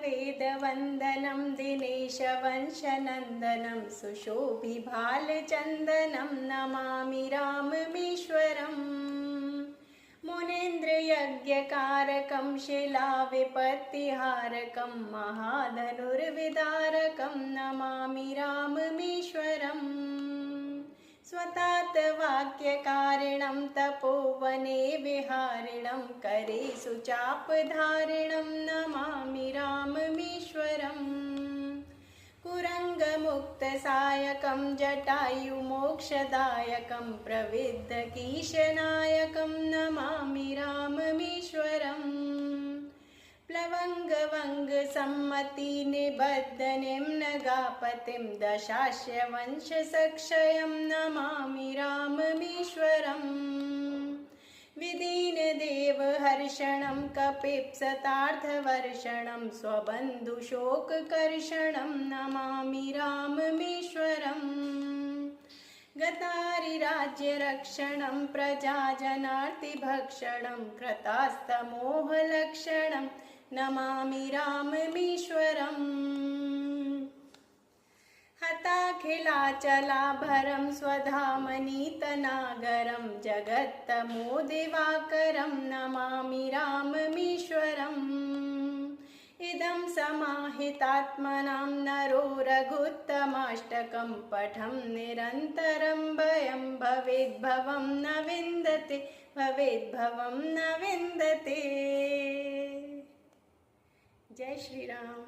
वेदवन्दनं दिनेशवंशनन्दनं सुशोभिभालचन्दनं नमामि राममीश्वरम् मुनीन्द्रयज्ञकारकं शिलाविपत्तिहारकं महाधनुर्विदारकं नमामि राममीश्वरम् स्वतात् वाक्यकारिणं तपोवने विहारिणं करे सुचापधारिणं नमामि राममीश्वरम् कुरङ्गमुक्तसायकं जटायुमोक्षदायकं प्रविद्धकीशनायकं नमामि राममीश्वरम् प्लवङ्गवङ्गसम्मतिनिबद्धनिं नगापतिं दशास्यवंशसक्षयं नमामि राममीश्वरम् विदीनदेवहर्षणं कपिप्सतार्थवर्षणं स्वबन्धुशोककर्षणं नमामि राममीश्वरम् गतारिराज्यरक्षणं प्रजाजनार्तिभक्षणं कृतास्तमोहलक्षणं नमामि राममीश्वरम् हताखिलाचलाभरं स्वधामनीतनागरं जगत्तमोदिवाकरं नमामि राममीश्वरम् इदं समाहितात्मनां नरो रघुत्तमाष्टकं पठं निरन्तरं भयं भवेद्भवं न विन्दते भवेद्भवं न विन्दते। जय श्री राम।